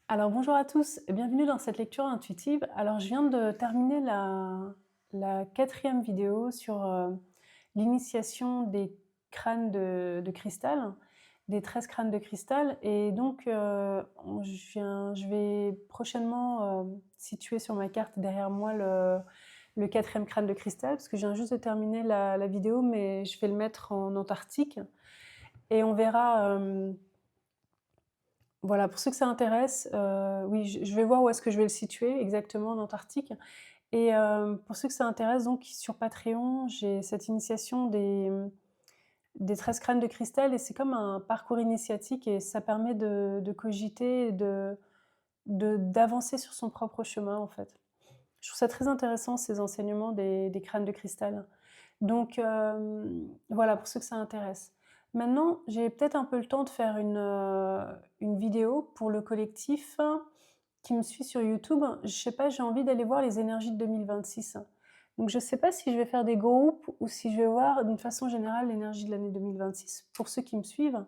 Alors bonjour à tous et bienvenue dans cette lecture intuitive. Alors je viens de terminer la 4e vidéo sur l'initiation des crânes de cristal, des 13 crânes de cristal. Et donc je vais prochainement situer sur ma carte derrière moi le 4e crâne de cristal, parce que je viens juste de terminer la vidéo, mais je vais le mettre en Antarctique. Et on verra... voilà, pour ceux que ça intéresse, oui, je vais voir où est-ce que je vais le situer exactement en Antarctique. Et pour ceux que ça intéresse, donc sur Patreon, j'ai cette initiation des 13 crânes de cristal, et c'est comme un parcours initiatique, et ça permet de cogiter et d'avancer sur son propre chemin, en fait. Je trouve ça très intéressant, ces enseignements des crânes de cristal. Donc voilà, pour ceux que ça intéresse. Maintenant, j'ai peut-être un peu le temps de faire une vidéo pour le collectif qui me suit sur YouTube. Je sais pas, j'ai envie d'aller voir les énergies de 2026. Donc je sais pas si je vais faire des groupes ou si je vais voir d'une façon générale l'énergie de l'année 2026 pour ceux qui me suivent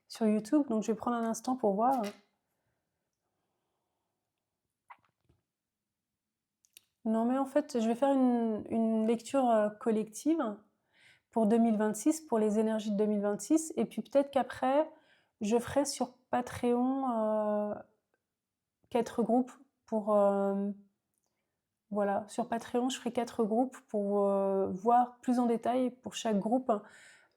sur YouTube. Donc je vais prendre un instant pour voir. Non, mais en fait, je vais faire une lecture collective pour 2026, pour les énergies de 2026. Et puis peut-être qu'après, je ferai sur Patreon 4 groupes pour... voilà, sur Patreon, je ferai 4 groupes pour voir plus en détail pour chaque groupe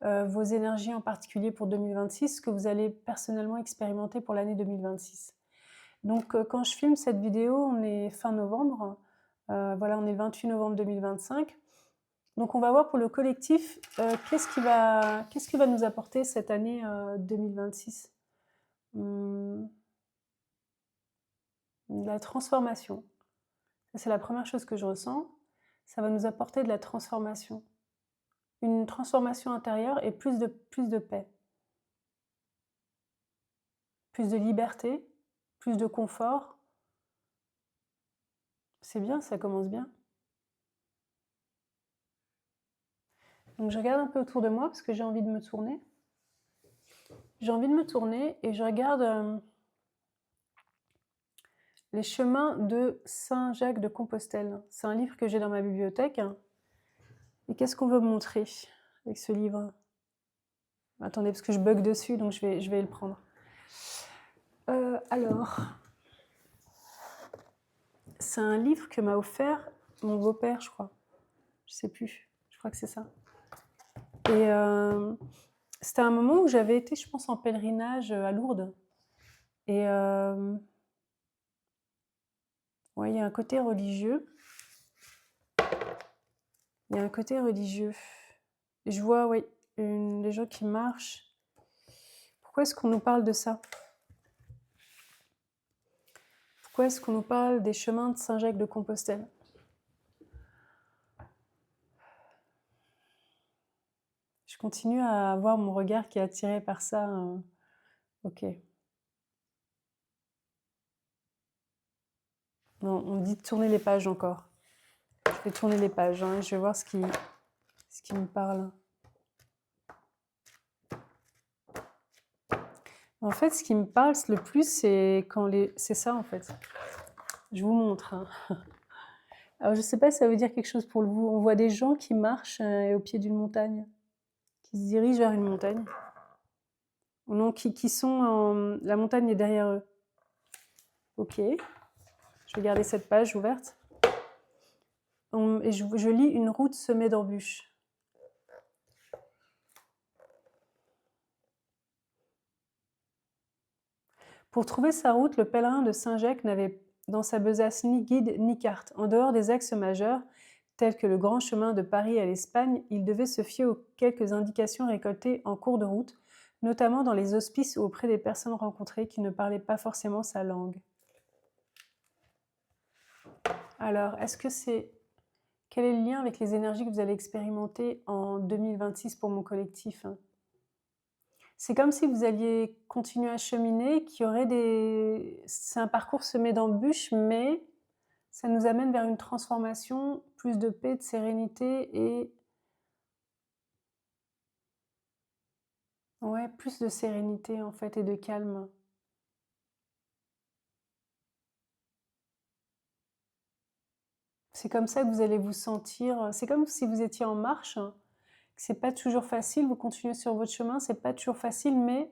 vos énergies en particulier pour 2026, ce que vous allez personnellement expérimenter pour l'année 2026. Donc quand je filme cette vidéo, on est fin novembre. Voilà, on est le 28 novembre 2025. Donc on va voir pour le collectif qu'est-ce qui va nous apporter cette année 2026. La transformation. Ça, c'est la première chose que je ressens. Ça va nous apporter de la transformation. Une transformation intérieure et plus de paix. Plus de liberté, plus de confort. C'est bien, ça commence bien. Donc je regarde un peu autour de moi parce que j'ai envie de me tourner. J'ai envie de me tourner et je regarde les chemins de Saint-Jacques de Compostelle. C'est un livre que j'ai dans ma bibliothèque. Et qu'est-ce qu'on veut me montrer avec ce livre? Attendez, parce que je bug dessus, donc je vais le prendre. Alors, c'est un livre que m'a offert mon beau-père, je crois. Je sais plus. Je crois que c'est ça. Et c'était un moment où j'avais été, je pense, en pèlerinage à Lourdes. Et ouais, il y a un côté religieux. Il y a un côté religieux. Et je vois, oui, des gens qui marchent. Pourquoi est-ce qu'on nous parle de ça? Pourquoi est-ce qu'on nous parle des chemins de Saint-Jacques de Compostelle? Je continue à avoir mon regard qui est attiré par ça. Ok. Non, on me dit de tourner les pages encore. Je vais tourner les pages, hein, je vais voir ce qui me parle. En fait, ce qui me parle le plus, c'est quand c'est ça, en fait. Je vous montre. Hein. Alors, je sais pas si ça veut dire quelque chose pour vous. On voit des gens qui marchent au pied d'une montagne, qui se dirigent vers une montagne. Non, qui sont en... La montagne est derrière eux. Ok. Je vais garder cette page ouverte. Et je lis une route semée d'embûches. Pour trouver sa route, le pèlerin de Saint-Jacques n'avait dans sa besace ni guide ni carte. En dehors des axes majeurs, tels que le grand chemin de Paris à l'Espagne, il devait se fier aux quelques indications récoltées en cours de route, notamment dans les hospices ou auprès des personnes rencontrées qui ne parlaient pas forcément sa langue. Alors, quel est le lien avec les énergies que vous allez expérimenter en 2026 pour mon collectif? C'est comme si vous alliez continuer à cheminer, c'est un parcours semé d'embûches, mais ça nous amène vers une transformation, plus de paix, de sérénité et ouais, plus de sérénité en fait et de calme. C'est comme ça que vous allez vous sentir, c'est comme si vous étiez en marche, que c'est pas toujours facile, vous continuez sur votre chemin, c'est pas toujours facile, mais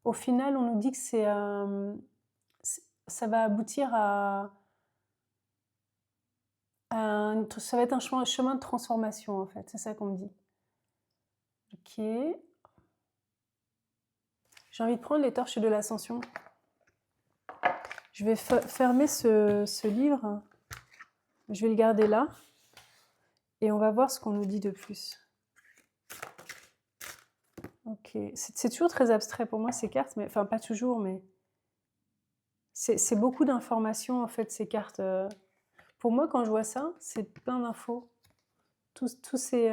au final, on nous dit que ça va aboutir ça va être un chemin de transformation, en fait, c'est ça qu'on me dit. Ok. J'ai envie de prendre les torches de l'ascension. Je vais fermer ce livre. Je vais le garder là. Et on va voir ce qu'on nous dit de plus. Ok. C'est toujours très abstrait pour moi, ces cartes. Mais, enfin, pas toujours, mais... C'est beaucoup d'informations, en fait, ces cartes. Pour moi, quand je vois ça, c'est plein d'infos. Tous ces...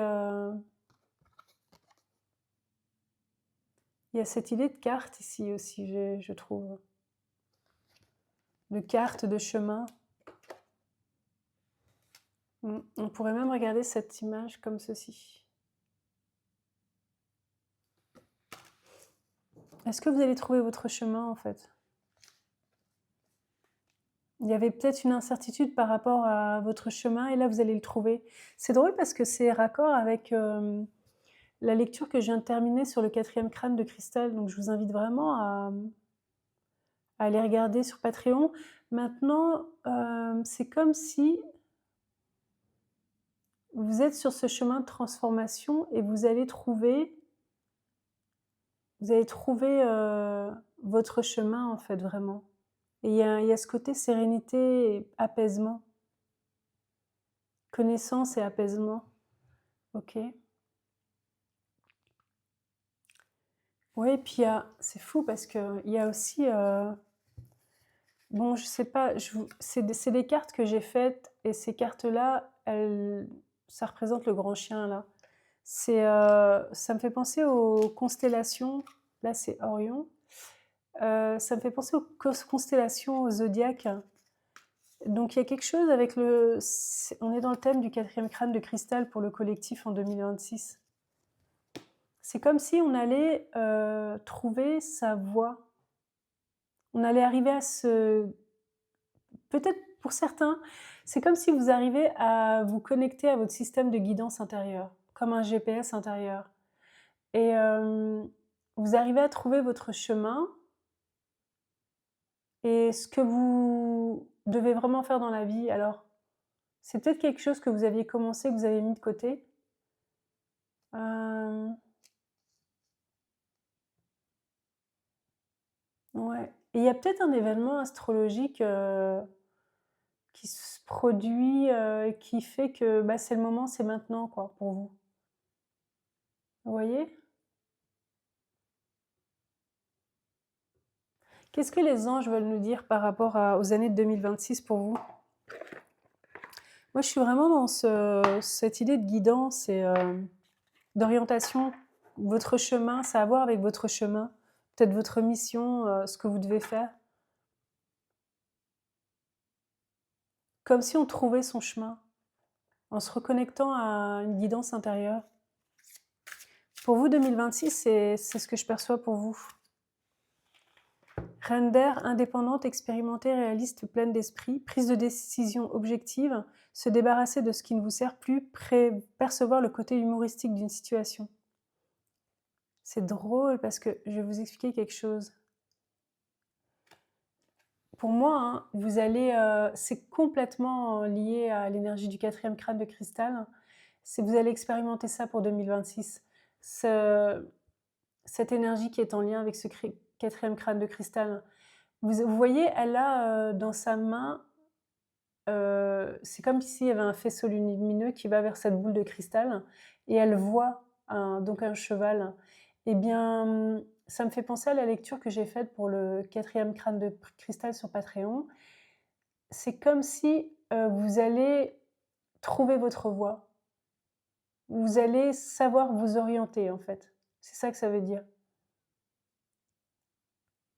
Il y a cette idée de carte ici aussi, je trouve. De carte, de chemin. On pourrait même regarder cette image comme ceci. Est-ce que vous allez trouver votre chemin, en fait? Il y avait peut-être une incertitude par rapport à votre chemin, et là, vous allez le trouver. C'est drôle parce que c'est raccord avec la lecture que je viens de terminer sur le 4e crâne de cristal. Donc, je vous invite vraiment à aller regarder sur Patreon. Maintenant, c'est comme si vous êtes sur ce chemin de transformation et vous allez trouver votre chemin, en fait, vraiment. Et il y a ce côté sérénité et apaisement. Connaissance et apaisement. Ok. Oui, puis c'est fou parce qu'il y a aussi... bon, je sais pas, c'est des cartes que j'ai faites, et ces cartes-là, ça représente le grand chien, là. Ça me fait penser aux constellations. Là, c'est Orion. Ça me fait penser aux constellations, au zodiaque. Donc, il y a quelque chose avec on est dans le thème du 4e crâne de cristal pour le collectif en 2026. C'est comme si on allait trouver sa voie. On allait arriver à peut-être pour certains, c'est comme si vous arrivez à vous connecter à votre système de guidance intérieur, comme un GPS intérieur. Et vous arrivez à trouver votre chemin et ce que vous devez vraiment faire dans la vie. Alors, c'est peut-être quelque chose que vous aviez commencé, que vous avez mis de côté. Ouais. Et il y a peut-être un événement astrologique qui se produit, qui fait que bah, c'est le moment, c'est maintenant, quoi, pour vous. Vous voyez? Qu'est-ce que les anges veulent nous dire par rapport aux années de 2026 pour vous? Moi, je suis vraiment dans cette idée de guidance et d'orientation. Votre chemin, ça a à voir avec votre chemin. Peut-être votre mission, ce que vous devez faire. Comme si on trouvait son chemin, en se reconnectant à une guidance intérieure. Pour vous, 2026, c'est ce que je perçois pour vous. Reine d'air, indépendante, expérimentée, réaliste, pleine d'esprit, prise de décision objective, se débarrasser de ce qui ne vous sert plus, percevoir le côté humoristique d'une situation. C'est drôle parce que je vais vous expliquer quelque chose. Pour moi, hein, vous allez, c'est complètement lié à l'énergie du 4e crâne de cristal. Vous allez expérimenter ça pour 2026. Cette énergie qui est en lien avec ce 4e crâne de cristal. Vous voyez, elle a dans sa main, c'est comme s'il y avait un faisceau lumineux qui va vers cette boule de cristal, et elle voit donc un cheval. Eh bien, ça me fait penser à la lecture que j'ai faite pour le 4e crâne de cristal sur Patreon. C'est comme si vous allez trouver votre voie. Vous allez savoir vous orienter, en fait. C'est ça que ça veut dire.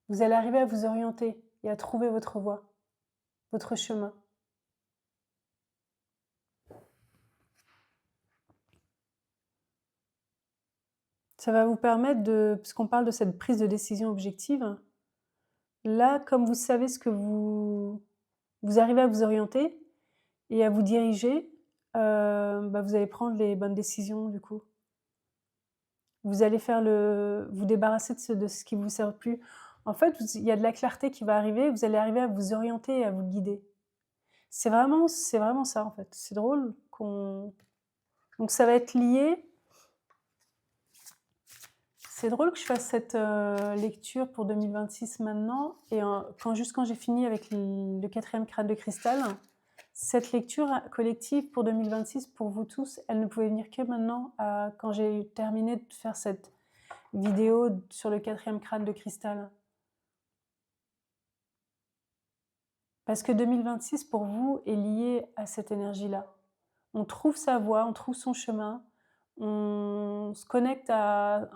Vous allez arriver à vous orienter et à trouver votre voie, votre chemin. Ça va vous permettre puisqu'on parle de cette prise de décision objective, là, comme vous savez ce que vous arrivez à vous orienter, et à vous diriger, bah, vous allez prendre les bonnes décisions du coup. Vous allez vous débarrasser de ce qui vous sert plus. En fait, il y a de la clarté qui va arriver, vous allez arriver à vous orienter et à vous guider. C'est vraiment ça, en fait. C'est drôle qu'on donc ça va être lié. C'est drôle que je fasse cette, lecture pour 2026 maintenant et quand j'ai fini avec le 4e crâne de cristal, cette lecture collective pour 2026 pour vous tous, elle ne pouvait venir que maintenant, quand j'ai terminé de faire cette vidéo sur le 4e crâne de cristal. Parce que 2026 pour vous est lié à cette énergie-là. On trouve sa voie, on trouve son chemin, on se connecte à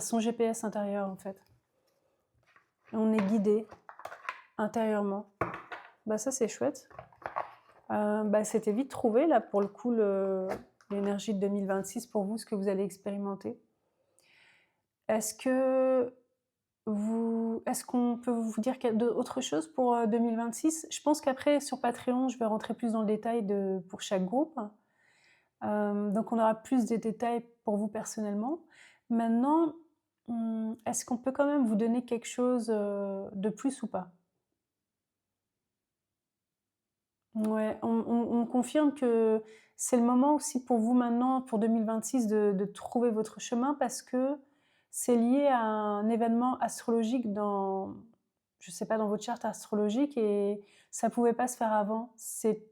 son GPS intérieur en fait. Et on est guidé intérieurement. Bah ça c'est chouette. Bah, c'était vite trouvé là pour le coup l'énergie de 2026 pour vous, ce que vous allez expérimenter. Est-ce que est-ce qu'on peut vous dire autre chose pour 2026? Je pense qu'après sur Patreon, je vais rentrer plus dans le détail pour chaque groupe. Donc on aura plus de détails pour vous personnellement. Maintenant, est-ce qu'on peut quand même vous donner quelque chose de plus ou pas? Ouais, on confirme que c'est le moment aussi pour vous maintenant, pour 2026, de trouver votre chemin parce que c'est lié à un événement astrologique je sais pas, dans votre charte astrologique et ça pouvait pas se faire avant.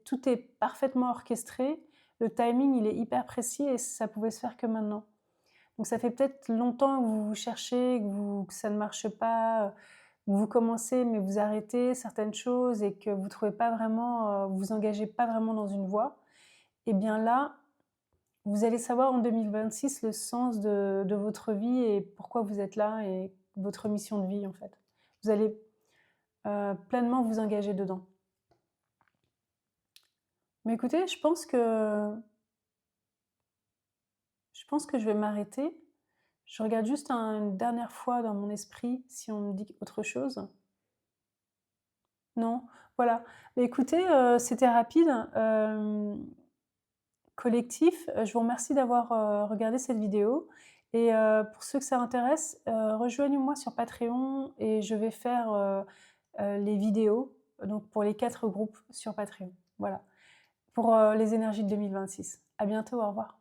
Tout est parfaitement orchestré, le timing, il est hyper précis et ça pouvait se faire que maintenant. Donc ça fait peut-être longtemps que vous cherchez, que ça ne marche pas, vous commencez mais vous arrêtez certaines choses et que vous trouvez pas vraiment, vous vous engagez pas vraiment dans une voie. Et bien là, vous allez savoir en 2026 le sens de votre vie et pourquoi vous êtes là et votre mission de vie en fait. Vous allez, pleinement vous engager dedans. Mais écoutez, je pense que je vais m'arrêter. Je regarde juste une dernière fois dans mon esprit si on me dit autre chose. Non? Voilà. Mais écoutez, c'était rapide, collectif. Je vous remercie d'avoir, regardé cette vidéo et pour ceux que ça intéresse, rejoignez-moi sur Patreon et je vais faire, les vidéos, donc pour les 4 groupes sur Patreon. Voilà, pour, les énergies de 2026. À bientôt, au revoir.